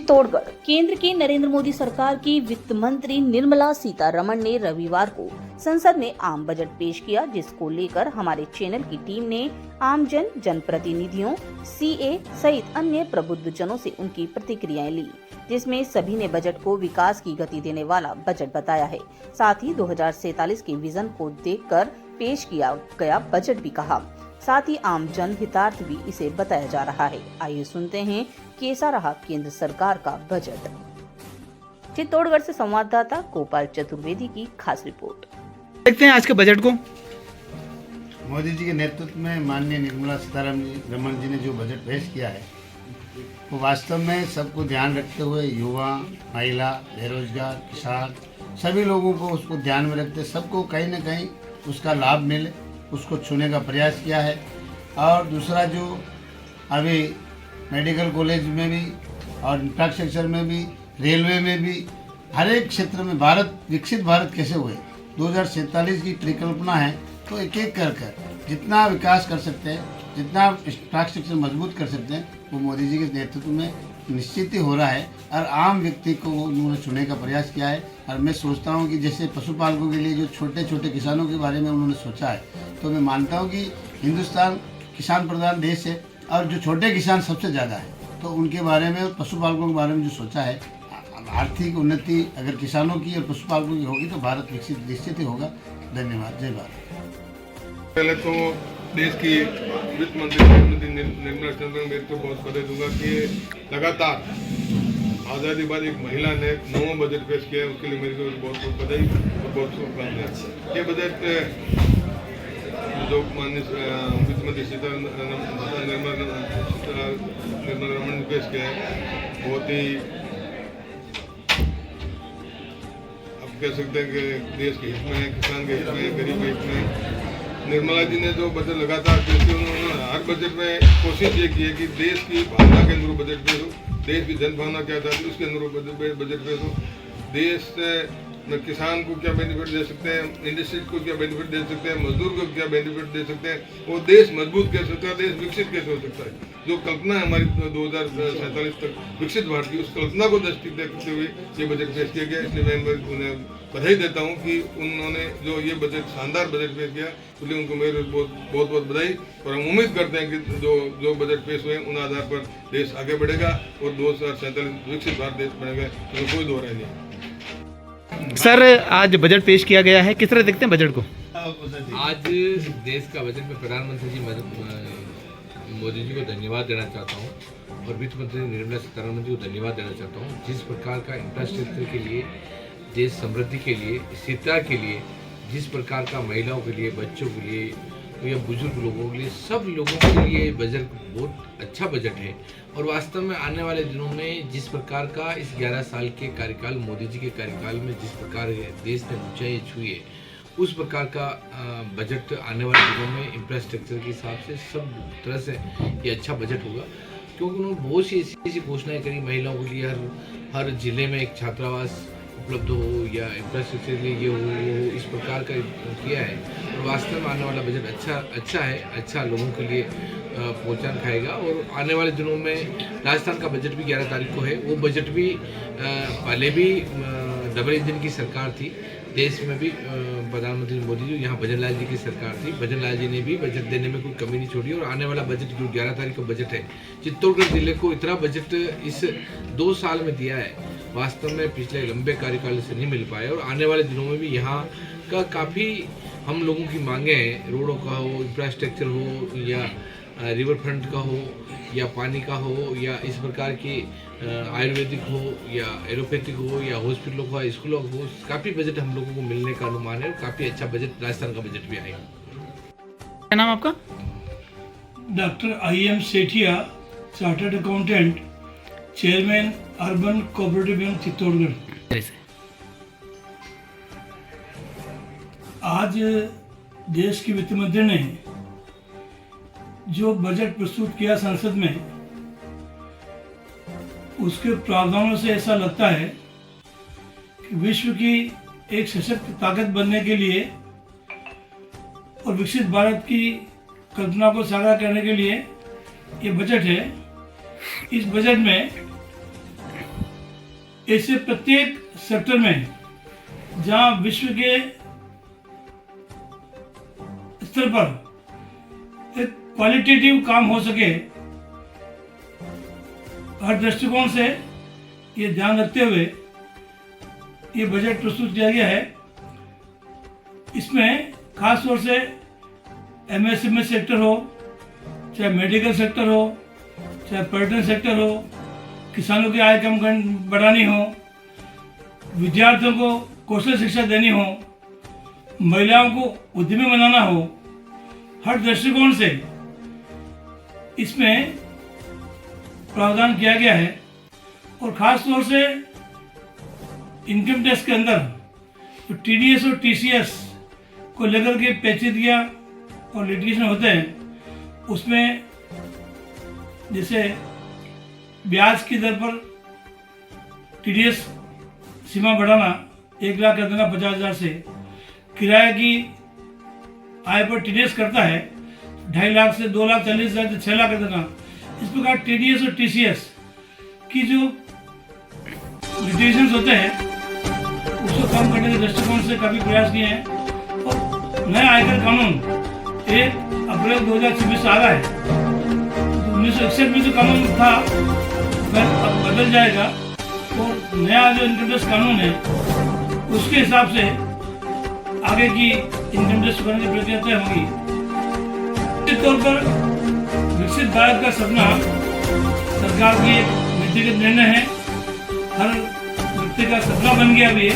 चित्तौड़गढ़ केंद्र की नरेंद्र मोदी सरकार की वित्त मंत्री निर्मला सीतारमण ने रविवार को संसद में आम बजट पेश किया, जिसको लेकर हमारे चैनल की टीम ने आमजन, जनप्रतिनिधियों, सीए सहित अन्य प्रबुद्ध जनों से उनकी प्रतिक्रियाएं ली, जिसमें सभी ने बजट को विकास की गति देने वाला बजट बताया है। साथ ही 2047 के विजन को देखकर पेश किया गया बजट भी कहा। साथ ही आम जन हितार्थ भी इसे बताया जा रहा है। आइए सुनते हैं कैसा रहा केंद्र सरकार का बजट। चित्तौड़गढ़ से संवाददाता गोपाल चतुर्वेदी की खास रिपोर्ट। देखते हैं आज के बजट को। मोदी जी के नेतृत्व में माननीय निर्मला सीतारमण जी ने जो बजट पेश किया है वो वास्तव में सबको ध्यान रखते हुए युवा, महिला, बेरोजगार, किसान सभी लोगों को उसको ध्यान में रखते सबको कहीं न कहीं उसका लाभ मिले, उसको छूने का प्रयास किया है। और दूसरा जो अभी मेडिकल कॉलेज में भी और इंफ्रास्ट्रक्चर में भी, रेलवे में भी, हर एक क्षेत्र में भारत विकसित भारत कैसे हुए 2047 की परिकल्पना है। तो एक एक कर जितना विकास कर सकते हैं, जितना इंफ्रास्ट्रक्चर मजबूत कर सकते हैं, वो मोदी जी के नेतृत्व में निश्चित ही हो रहा है। और आम व्यक्ति को उन्होंने चुनने का प्रयास किया है। और मैं सोचता हूँ कि जैसे पशुपालकों के लिए जो छोटे छोटे किसानों के बारे में उन्होंने सोचा है, तो मैं मानता हूँ कि हिंदुस्तान किसान प्रधान देश है और जो छोटे किसान सबसे ज़्यादा है, तो उनके बारे में, पशुपालकों के बारे में जो सोचा है, आर्थिक उन्नति अगर किसानों की और पशुपालकों की होगी तो भारत विकसित निश्चित ही होगा। धन्यवाद। जय भारत। पहले तो देश की वित्त मंत्री निर्मला सीतारमण मेरे को बहुत बधाई दूंगा कि लगातार आज़ादी बाद एक महिला ने 9वां बजट पेश किया है, उसके लिए मेरे को बहुत बहुत बधाई और बहुत शुभकामनाएं। ये बजट जो माननीय वित्त मंत्री निर्मला रमण ने पेश किया है, बहुत ही अब कह सकते हैं कि देश के हित में है, किसान के हित में है, गरीब के हित में है। निर्मला जी ने जो बजट लगातार पेश किया, उन्होंने हर बजट में कोशिश ये की है कि देश की भावना के अनुरूप बजट पेश हो, देश की जनभावना क्या चाहती है उसके अनुरूप बजट पेश हो। देश में किसान को क्या बेनिफिट दे सकते हैं, इंडस्ट्री को क्या बेनिफिट दे सकते हैं, मजदूर को क्या बेनिफिट दे सकते हैं, वो देश मजबूत कैसे हो सकता है, देश विकसित कैसे हो सकता है। जो कल्पना है हमारी 2047 तक विकसित भारत की, उस कल्पना को दृष्टि देखते हुए ये बजट पेश किया गया। इसलिए मैं उन्हें बधाई देता हूँ कि उन्होंने जो ये बजट शानदार बजट पेश किया, इसलिए उनको मेरे बहुत बहुत बधाई। और हम उम्मीद करते हैं कि जो बजट पेश हुए उन आधार पर देश आगे बढ़ेगा और 2047 विकसित भारत देश बनेगा, इसमें कोई दो राय नहीं। सर, आज बजट पेश किया गया है, किस तरह देखते हैं बजट को? आज देश का बजट में प्रधानमंत्री जी मोदी जी को धन्यवाद देना चाहता हूँ और वित्त मंत्री निर्मला सीतारमण जी को धन्यवाद देना चाहता हूँ। जिस प्रकार का इंफ्रास्ट्रक्चर के लिए, देश समृद्धि के लिए, स्थिरता के लिए, जिस प्रकार का महिलाओं के लिए, बच्चों के लिए या बुजुर्ग लोगों के लिए, सब लोगों के लिए बजट बहुत अच्छा बजट है। और वास्तव में आने वाले दिनों में जिस प्रकार का इस 11 साल के कार्यकाल, मोदी जी के कार्यकाल में जिस प्रकार देश ने ऊंचाई छुई है, उस प्रकार का बजट आने वाले दिनों में इंफ्रास्ट्रक्चर के हिसाब से सब तरह से ये अच्छा बजट होगा। क्योंकि उन्होंने बहुत सी ऐसी घोषणाएं करी, महिलाओं के लिए हर जिले में एक छात्रावास उपलब्ध हो या इंफ्रास्ट्रक्चर के लिए ये हो, इस प्रकार का किया है। और वास्तव में आने वाला बजट अच्छा है, अच्छा लोगों के लिए पहचान खाएगा। और आने वाले दिनों में राजस्थान का बजट भी 11 तारीख को है। वो बजट भी पहले भी डबल इंजन की सरकार थी, देश में भी प्रधानमंत्री मोदी जी, यहाँ भजन लाल जी की सरकार थी, भजन लाल जी ने भी बजट देने में कोई कमी नहीं छोड़ी। और आने वाला बजट जो 11 तारीख का बजट है, चित्तौड़गढ़ जिले को इतना बजट इस 2 साल में दिया है, वास्तव में पिछले लंबे कार्यकाल से नहीं मिल पाया। और आने वाले दिनों में भी यहाँ का काफ़ी हम लोगों की मांगे हैं, रोडों का हो, इंफ्रास्ट्रक्चर हो, या रिवर फ्रंट का हो, या पानी का हो, या इस प्रकार की आयुर्वेदिक हो, या एलोपैथिक हो, या हॉस्पिटलों का, स्कूलों का हो, काफ़ी बजट हम लोगों को मिलने का अनुमान है। और काफ़ी अच्छा बजट, राजस्थान का बजट भी आएगा। क्या नाम आपका? Doctor IM Sethia, chartered accountant, chairman urban cooperative bank Chittorgarh. आज देश की वित्त मंत्री ने जो बजट प्रस्तुत किया संसद में, उसके प्रावधानों से ऐसा लगता है कि विश्व की एक सशक्त ताकत बनने के लिए और विकसित भारत की कल्पना को साकार करने के लिए ये बजट है। इस बजट में ऐसे प्रत्येक सेक्टर में जहां विश्व के स्तर पर एक क्वालिटेटिव काम हो सके, हर दृष्टिकोण से ये ध्यान रखते हुए ये बजट प्रस्तुत किया गया है। इसमें खास तौर से एमएसएमई सेक्टर हो, चाहे मेडिकल सेक्टर हो, चाहे पर्यटन सेक्टर हो, किसानों की आय कम बढ़ानी हो, विद्यार्थियों को कौशल शिक्षा देनी हो, महिलाओं को उद्यमी बनाना हो, हर दृष्टिकोण से इसमें प्रावधान किया गया है। और ख़ास तौर से इनकम टैक्स के अंदर तो टीडीएस और टीसीएस को लेकर के पेचीदगियाँ और लिटिगेशन होते हैं, उसमें जैसे ब्याज की दर पर टीडीएस सीमा बढ़ाना 1 लाख कर देना 50,000 से, किराए की आय पर टीडीएस करता है 2.5 लाख से 2,40,000 से 6 लाख कर देना। इस प्रकार टीडीएस और टीसीएस की जो लिटिगेशंस होते हैं उसको कम करने के दृष्टिकोण से काफ़ी प्रयास किए हैं। और नया आयकर कानून 1 अप्रैल 2026 से आ रहा है। 1961 में जो कानून था वह अब बदल जाएगा और नया जो इनकम टैक्स कानून है उसके हिसाब से आगे की इनकम टैक्स करने की प्रक्रिया तय होगी। निश्चित तौर पर विकसित भारत का सपना सरकार की एक नीतिगत निर्णय है, हर व्यक्ति का सपना बन गया अभी।